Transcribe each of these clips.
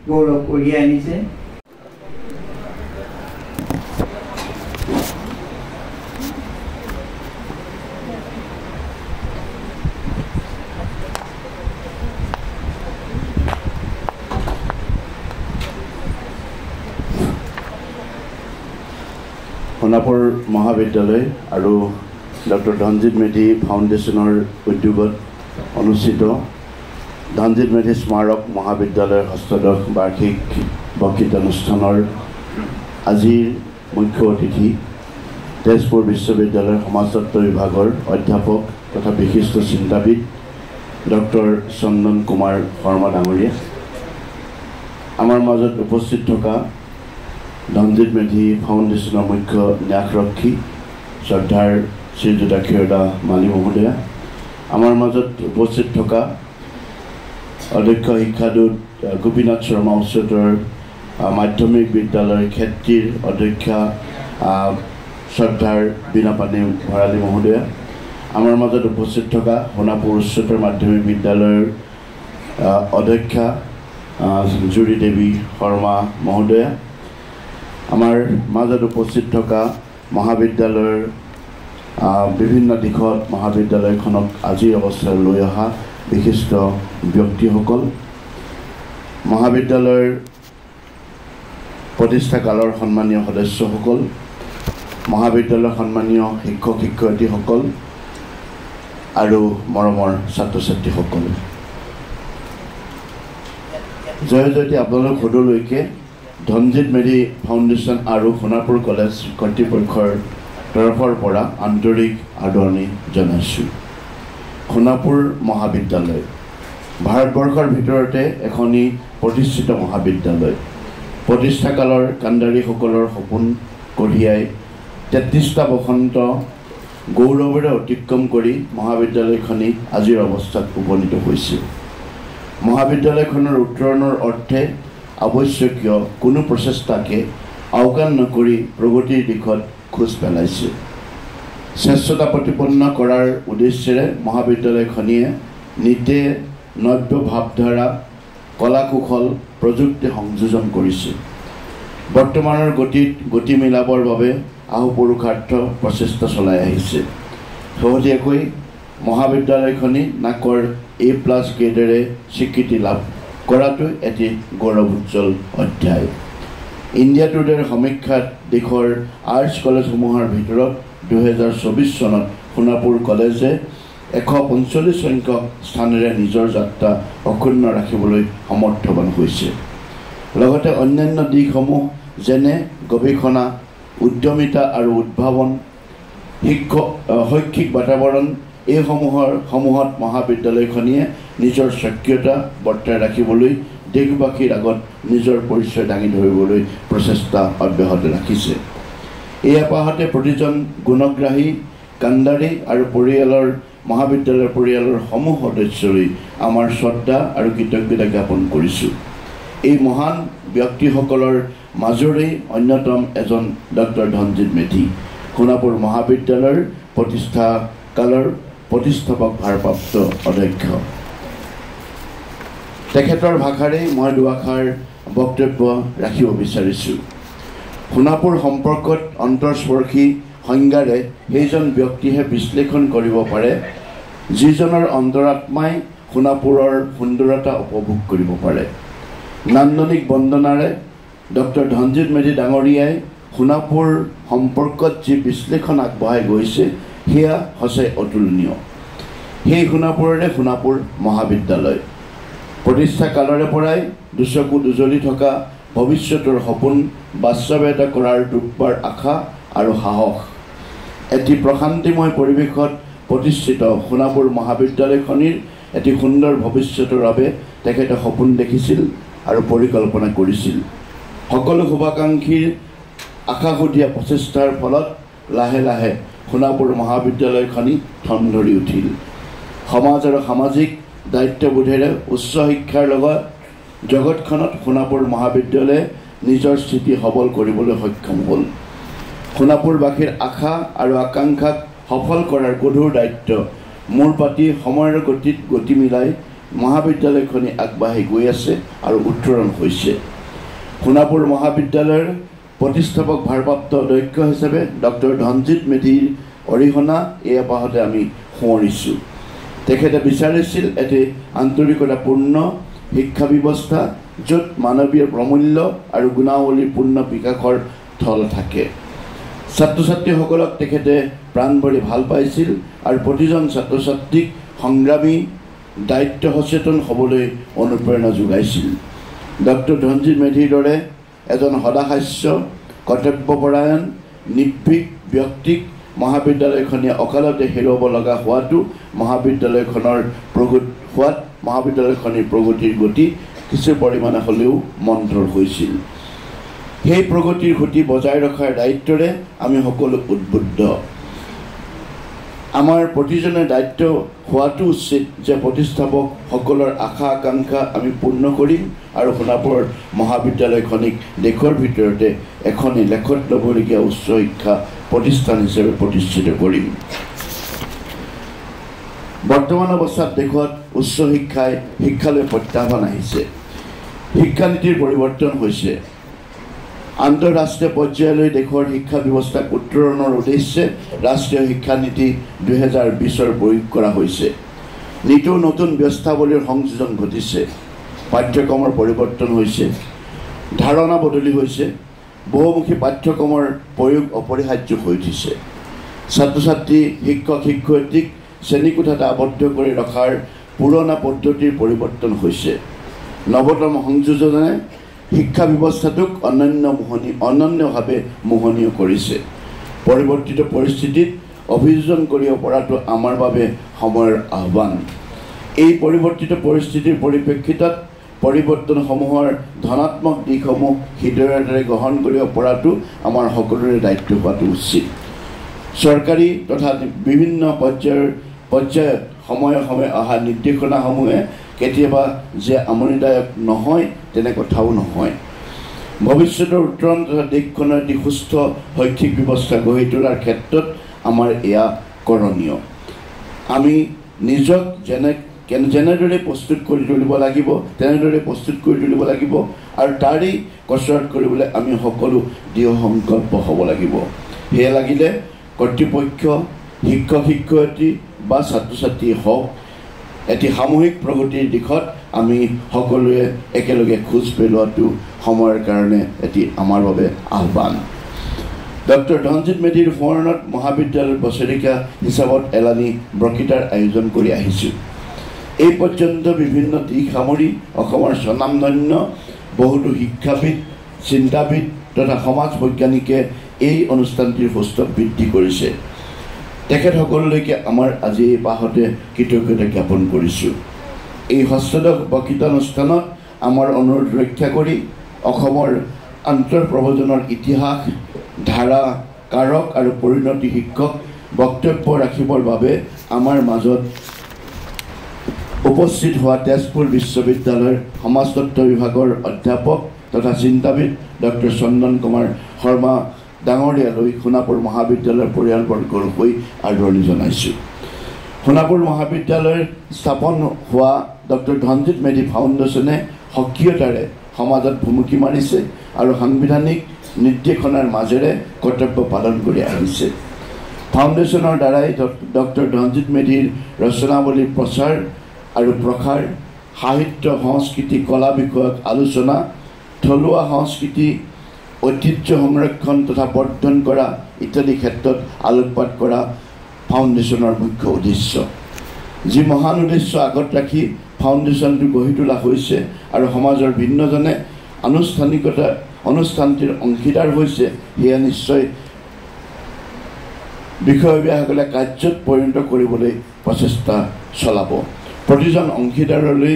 গৌৰৱ কঢ়িয়াই আনিছে। সোণাপুৰ মহাবিদ্যালয় আৰু ডক্টৰ ধনজিৎ মেধি ফাউণ্ডেশ্যনৰ উদ্যোগত অনুষ্ঠিত ধনজিৎ মেধি স্মাৰক মহাবিদ্যালয়ৰ ষষ্ঠদশ বাৰ্ষিক বক্তৃতানুষ্ঠানৰ আজিৰ মুখ্য অতিথি তেজপুৰ বিশ্ববিদ্যালয়ৰ সমাজতত্ব বিভাগৰ অধ্যাপক তথা বিশিষ্ট চিন্তাবিদ ডক্টৰ চন্দন কুমাৰ শৰ্মা ডাঙৰীয়া, আমাৰ মাজত উপস্থিত থকা ধনজিৎ মেধি ফাউণ্ডেশ্যনৰ মুখ্য ন্যাসৰক্ষী শ্ৰদ্ধাৰ শ্ৰীযুতা ক্ষীৰদা মালী মহোদয়া, আমাৰ মাজত উপস্থিত থকা অধ্যক্ষ শিক্ষাদূত গোপীনাথ শৰ্মা উচ্চতৰ মাধ্যমিক বিদ্যালয় ক্ষেত্ৰীৰ অধ্যক্ষা শ্ৰদ্ধাৰ বীণাপাণি ভৰালী মহোদয়া, আমাৰ মাজত উপস্থিত থকা সোণাপুৰ উচ্চতৰ মাধ্যমিক বিদ্যালয়ৰ অধ্যক্ষা জুৰি দেৱী শৰ্মা মহোদয়া, আমাৰ মাজত উপস্থিত থকা মহাবিদ্যালয়ৰ বিভিন্ন দিশত মহাবিদ্যালয়খনক আজিৰ অৱস্থালৈ লৈ অহা বিশিষ্ট ব্যক্তিসকল, মহাবিদ্যালয়ৰ প্ৰতিষ্ঠাকালৰ সন্মানীয় সদস্যসকল, মহাবিদ্যালয়ৰ সন্মানীয় শিক্ষক শিক্ষয়িত্ৰীসকল আৰু মৰমৰ ছাত্ৰ ছাত্ৰীসকল, জয় জয়তে আপোনালোক সদলৈকে ধনজিৎ মেধি ফাউণ্ডেশ্যন আৰু সোণাপুৰ কলেজ কৰ্তৃপক্ষৰ তৰফৰ পৰা আন্তৰিক আদৰণি জনাইছোঁ। সোণাপুৰ মহাবিদ্যালয় ভাৰতবৰ্ষৰ ভিতৰতে এখনি প্ৰতিষ্ঠিত মহাবিদ্যালয়। প্ৰতিষ্ঠাকালৰ কাণ্ডাৰীসকলৰ সপোন কঢ়িয়াই ৩৩টা বসন্ত গৌৰৱেৰে অতিক্ৰম কৰি মহাবিদ্যালয়খনি আজিৰ অৱস্থাত উপনীত হৈছে। মহাবিদ্যালয়খনৰ উত্তৰণৰ অৰ্থে আৱশ্যকীয় কোনো প্ৰচেষ্টাকে আওকাণ নকৰি প্ৰগতিৰ দিশত খোজ পেলাইছে। শ্ৰেষ্ঠতা প্ৰতিপন্ন কৰাৰ উদ্দেশ্যেৰে মহাবিদ্যালয়খনিয়ে নিতে নব্য ভাৱধাৰা কলা কৌশল প্ৰযুক্তি সংযোজন কৰিছে। বৰ্তমানৰ গতিত গতি মিলাবৰ বাবে আহুপুৰুষাৰ্থ প্ৰচেষ্টা চলাই আহিছে। শেহতীয়াকৈ মহাবিদ্যালয়খনি নাকৰ A+ গ্ৰেডেৰে স্বীকৃতি লাভ কৰাটো এটি গৌৰৱোজ্জ্বল অধ্যায়। ইণ্ডিয়া টুডেৰ সমীক্ষাত দেশৰ আৰ্টছ কলেজসমূহৰ ভিতৰত 2024 চনত সোণাপুৰ কলেজে 145 সংখ্যক স্থানেৰে নিজৰ যাত্ৰা অক্ষুণ্ণ ৰাখিবলৈ সমৰ্থৱান হৈছে। লগতে অন্যান্য দিশসমূহ যেনে গৱেষণা, উদ্যমিতা আৰু উদ্ভাৱন, শৈক্ষিক বাতাবৰণ সমূহত মহাবিদ্যালয়খনিয়ে নিজৰ স্বকীয়তা বৰ্তাই ৰাখিবলৈ দেশবাসীৰ আগত নিজৰ পৰিচয় দাঙি ধৰিবলৈ প্ৰচেষ্টা অব্যাহত ৰাখিছে। এই আপাহতে প্ৰতিজন গুণগ্ৰাহী কাণ্ডাৰী আৰু মহাবিদ্যালয়ৰ পৰিয়ালৰ সমূহ সদস্যলৈ আমাৰ শ্ৰদ্ধা আৰু কৃতজ্ঞতা জ্ঞাপন কৰিছোঁ। এই মহান ব্যক্তিসকলৰ মাজৰেই অন্যতম এজন ডক্টৰ ধনজিৎ মেধি, সোণাপুৰ মহাবিদ্যালয়ৰ প্ৰতিষ্ঠাকালৰ প্ৰতিষ্ঠাপক ভাৰপ্ৰাপ্ত অধ্যক্ষ। তেখেতৰ ভাষাৰে মই দুআষাৰ বক্তব্য ৰাখিব বিচাৰিছোঁ। সোণাপুৰ সম্পৰ্কত অন্তৰস্পৰ্শী সংজ্ঞাৰে সেইজন ব্যক্তিহে বিশ্লেষণ কৰিব পাৰে যিজনৰ অন্তৰাত্মাই সোণাপুৰৰ সুন্দৰতা উপভোগ কৰিব পাৰে। নান্দনিক বন্দনাৰে ডক্টৰ ধনজিৎ মেধি ডাঙৰীয়াই সোণাপুৰ সম্পৰ্কত যি বিশ্লেষণ আগবঢ়াই গৈছে সেয়া সঁচাই অতুলনীয়। সেই সোণাপুৰৰে সোণাপুৰ মহাবিদ্যালয় প্ৰতিষ্ঠা কালৰে পৰাই দুচকু দুজলি থকা ভৱিষ্যতৰ সপোন বাস্তৱায়িত কৰাৰ দুৰ্বাৰ আশা আৰু সাহস। এটি প্ৰশান্তিময় পৰিৱেশত প্ৰতিষ্ঠিত সোণাপুৰ মহাবিদ্যালয়খনিৰ এটি সুন্দৰ ভৱিষ্যতৰ বাবে তেখেতে সপোন দেখিছিল আৰু পৰিকল্পনা কৰিছিল। সকলো শুভাকাংক্ষীৰ আশাসুধীয়া প্ৰচেষ্টাৰ ফলত লাহে লাহে সোণাপুৰ মহাবিদ্যালয়খনি থন ধৰি উঠিল। সমাজ আৰু সামাজিক দায়িত্ববোধেৰে উচ্চ শিক্ষাৰ লগত জগতখনত সোণাপুৰ মহাবিদ্যালয়ে নিজৰ স্থিতি সবল কৰিবলৈ সক্ষম হ'ল। সোণাপুৰবাসীৰ আশা আৰু আকাংক্ষাক সফল কৰাৰ গধুৰ দায়িত্ব মূৰ পাতি সময়ৰ গতি মিলাই মহাবিদ্যালয়খনি আগবাঢ়ি গৈ আছে আৰু উত্তৰণ হৈছে। সোণাপুৰ মহাবিদ্যালয়ৰ প্ৰতিষ্ঠাপক ভাৰপ্ৰাপ্ত অধ্যক্ষ হিচাপে ডক্টৰ ধনজিৎ মেধিৰ অৰিহণা এই আপাহতে আমি সোঁৱৰিছোঁ। তেখেতে বিচাৰিছিল এটি আন্তৰিকতাপূৰ্ণ শিক্ষা ব্যৱস্থা য'ত মানৱীয় প্ৰমূল্য আৰু গুণাৱলীৰ পূৰ্ণ বিকাশৰ থল থাকে। ছাত্ৰ ছাত্ৰীসকলক তেখেতে প্ৰাণভৰি ভাল পাইছিল আৰু প্ৰতিজন ছাত্ৰ ছাত্ৰীক সংগ্ৰামী দায়িত্ব সচেতন হ'বলৈ অনুপ্ৰেৰণা যোগাইছিল। ডক্টৰ ধনজিৎ মেধিৰ দৰে এজন সদাশাস্য কৰ্তব্যপৰায়ণ নিৰ্ভীক ব্যক্তিক মহাবিদ্যালয়খনে অকালতে হেৰুৱাব লগা হোৱাটো মহাবিদ্যালয়খনিৰ প্ৰগতিৰ গতি কিছু পৰিমাণে হ'লেও মন্থৰ হৈছিল। সেই প্ৰগতিৰ গতি বজাই ৰখাৰ দায়িত্বৰে আমি সকলো উদ্বুদ্ধ। আমাৰ প্ৰতিজনে দায়িত্ব হোৱাটো উচিত যে প্ৰতিষ্ঠাপকসকলৰ আশা আকাংক্ষা আমি পূৰ্ণ কৰিম আৰু সোণাপুৰ মহাবিদ্যালয়খনিক দেশৰ ভিতৰতে এখনি লেখত ল'বলগীয়া উচ্চ শিক্ষা প্ৰতিষ্ঠান হিচাপে প্ৰতিষ্ঠিত কৰিম। বৰ্তমান অৱস্থাত দেশত উচ্চ শিক্ষালৈ প্ৰত্যাহ্বান আহিছে। শিক্ষানীতিৰ পৰিৱৰ্তন হৈছে। আন্তঃৰাষ্ট্ৰীয় পৰ্যায়লৈ দেশৰ শিক্ষা ব্যৱস্থাক উত্তৰণৰ উদ্দেশ্যে ৰাষ্ট্ৰীয় শিক্ষানীতি 2020 প্ৰয়োগ কৰা হৈছে। নীতিৰ নতুন ব্যৱস্থাৱলীৰ সংযোজন ঘটিছে। পাঠ্যক্ৰমৰ পৰিৱৰ্তন হৈছে, ধাৰণা বদলি হৈছে, বহুমুখী পাঠ্যক্ৰমৰ প্ৰয়োগ অপৰিহাৰ্য হৈ উঠিছে। ছাত্ৰ ছাত্ৰী শিক্ষক শিক্ষয়িত্ৰীক শ্ৰেণীকোঠাত আবদ্ধ কৰি ৰখাৰ পুৰণা পদ্ধতিৰ পৰিৱৰ্তন হৈছে। নৱতম সংযোজনে শিক্ষা ব্যৱস্থাটোক অনন্যভাৱে মোহনীয় কৰিছে। পৰিৱৰ্তিত পৰিস্থিতিত অভিযোজন কৰিব পৰাটো আমাৰ বাবে সময়ৰ আহ্বান। এই পৰিৱৰ্তিত পৰিস্থিতিৰ পৰিপ্ৰেক্ষিতত পৰিৱৰ্তনসমূহৰ ধনাত্মক দিশসমূহ হৃদয়ৰে গ্ৰহণ কৰিব পৰাটো আমাৰ সকলোৰে দায়িত্ব হোৱাটো উচিত। চৰকাৰী তথা বিভিন্ন পৰ্যায়ত সময়ে সময়ে অহা নিৰ্দেশনাসমূহে কেতিয়াবা যে আমনিদায়ক নহয় তেনে কথাও নহয়। ভৱিষ্যতৰ উত্তৰণ তথা দেশখনৰ এটি সুস্থ শৈক্ষিক ব্যৱস্থা গঢ়ি তোলাৰ ক্ষেত্ৰত আমাৰ এয়া কৰণীয়। আমি নিজক যেনেদৰে প্ৰস্তুত কৰি তুলিব লাগিব তেনেদৰে প্ৰস্তুত কৰি তুলিব লাগিব আৰু তাৰেই কচৰৎ কৰিবলৈ আমি সকলো দৃঢ় সংকল্প হ'ব লাগিব। সেয়া লাগিলে কৰ্তৃপক্ষ, শিক্ষক শিক্ষয়িত্ৰী বা ছাত্ৰ ছাত্ৰী হওক, এটি সামূহিক প্ৰগতিৰ দিশত আমি সকলোৱে একেলগে খোজ পেলোৱাটো সময়ৰ কাৰণে এটি আমাৰ বাবে আহ্বান। ডক্টৰ ধনজিৎ মেধিৰ সোঁৱৰণত মহাবিদ্যালয়ৰ বছৰেকীয়া হিচাপত এলানি বক্তৃতাৰ আয়োজন কৰি আহিছোঁ। এই পৰ্যন্ত বিভিন্ন দিশ সামৰি অসমৰ স্বনামধন্য বহুতো শিক্ষাবিদ, চিন্তাবিদ তথা সমাজ বৈজ্ঞানিকে এই অনুষ্ঠানটিৰ সৌষ্ঠৱ বৃদ্ধি কৰিছে। তেখেতসকললৈকে আমাৰ আজি এই পাহতে কৃতজ্ঞতা জ্ঞাপন কৰিছোঁ। এই ষষ্ঠদশ বক্তৃতানুষ্ঠানত আমাৰ অনুৰোধ ৰক্ষা কৰি অসমৰ আন্তঃপ্ৰব্ৰজনৰ ইতিহাস, ধাৰা, কাৰক আৰু পৰিণতি শিক্ষক বক্তব্য ৰাখিবৰ বাবে আমাৰ মাজত উপস্থিত হোৱা তেজপুৰ বিশ্ববিদ্যালয়ৰ সমাজতত্ত্ব বিভাগৰ অধ্যাপক তথা চিন্তাবিদ ডক্টৰ চন্দন কুমাৰ শৰ্মা ডাঙৰীয়ালৈ সোণাপুৰ মহাবিদ্যালয়ৰ পৰিয়ালবৰ্গৰ হৈ আদৰণি জনাইছোঁ। সোণাপুৰ মহাবিদ্যালয়ৰ স্থাপন হোৱা ডক্টৰ ধনজিৎ মেধি ফাউণ্ডেশ্যনে সক্ৰিয়তাৰে সমাজত ভুমুকি মাৰিছে আৰু সাংবিধানিক নিৰ্দেশনাৰ মাজেৰে কৰ্তব্য পালন কৰি আহিছে। ফাউণ্ডেশ্যনৰ দ্বাৰাই ডক্টৰ ধনজিৎ মেধিৰ ৰচনাৱলীৰ প্ৰচাৰ আৰু প্ৰসাৰ, সাহিত্য সংস্কৃতি কলা বিষয়ক আলোচনা, থলুৱা সংস্কৃতি ঐতিহ্য সংৰক্ষণ তথা বৰ্ধন কৰা ইত্যাদি ক্ষেত্ৰত আলোকপাত কৰা ফাউণ্ডেশ্যনৰ মুখ্য উদ্দেশ্য। যি মহান উদ্দেশ্য আগত ৰাখি ফাউণ্ডেশ্যনটো গঢ়ি তোলা হৈছে আৰু সমাজৰ ভিন্নজনে অনুষ্ঠানটিৰ অংশীদাৰ হৈছে, সেয়া নিশ্চয় বিষয়ববীয়াসকলে কাৰ্যত পৰিণত কৰিবলৈ প্ৰচেষ্টা চলাব। প্ৰতিজন অংশীদাৰলৈ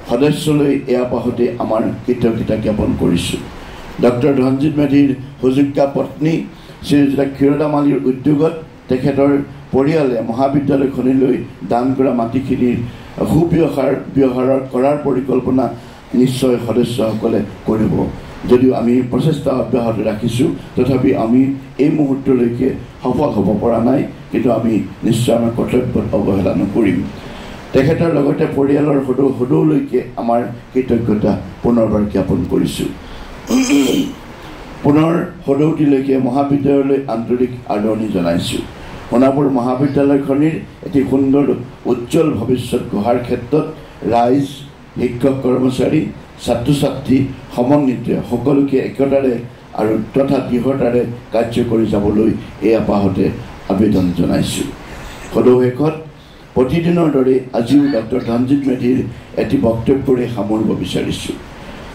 সদস্যলৈ এয়া পাহতে আমাৰ কৃতজ্ঞতা জ্ঞাপন কৰিছোঁ। ডক্টৰ ধনজিৎ মেধিৰ সুযোগ্য পত্নী শ্ৰীযুতা ক্ষীৰদা মালিৰ উদ্যোগত তেখেতৰ পৰিয়ালে মহাবিদ্যালয়খনলৈ দান কৰা মাটিখিনিৰ সুব্যৱহাৰ কৰাৰ পৰিকল্পনা নিশ্চয় সদস্যসকলে কৰিব। যদিও আমি প্ৰচেষ্টা অব্যাহত ৰাখিছোঁ, তথাপি আমি এই মুহূৰ্তলৈকে সফল হ'ব পৰা নাই, কিন্তু আমি নিশ্চয় আমাৰ কৰ্তব্যত অৱহেলা নকৰিম। তেখেতৰ লগতে পৰিয়ালৰ সদৌলৈকে আমাৰ কৃতজ্ঞতা পুনৰবাৰ জ্ঞাপন কৰিছোঁ। পুনৰ সদৌতিলৈকে মহাবিদ্যালয়লৈ আন্তৰিক আদৰণি জনাইছোঁ। সোণাপুৰ মহাবিদ্যালয়খনিৰ এটি সুন্দৰ উজ্জ্বল ভৱিষ্যত গঢ়াৰ ক্ষেত্ৰত ৰাইজ, শিক্ষক কৰ্মচাৰী, ছাত্ৰ ছাত্ৰী সমন্বিতে সকলোকে একতাৰে আৰু তথা দৃঢ়তাৰে কাৰ্য কৰি যাবলৈ এই আপাহতে আবেদন জনাইছোঁ। সদৌ শেষত প্ৰতিদিনৰ দৰে আজিও ডক্টৰ ধনজিৎ মেধিৰ এটি বক্তব্যৰে সামৰিব বিচাৰিছোঁ।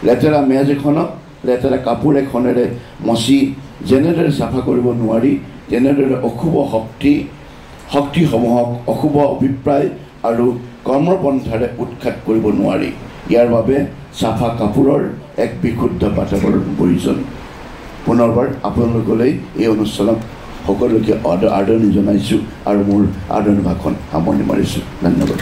লেতেৰা মেজ এখনক লেতেৰা কাপোৰ এখনেৰে মচি যেনেদৰে চাফা কৰিব নোৱাৰি, তেনেদৰে অশুভ শক্তিসমূহক অশুভ অভিপ্ৰায় আৰু কৰ্মপন্থাৰে উৎখাত কৰিব নোৱাৰি। ইয়াৰ বাবে চাফা কাপোৰৰ এক বিশুদ্ধ বাতাবৰণ প্ৰয়োজন। পুনৰবাৰ আপোনালোকলৈ এই অনুষ্ঠানত সকলোকে আদৰণি জনাইছোঁ আৰু মোৰ আদৰণি ভাষণ সামৰণি মাৰিছোঁ। ধন্যবাদ।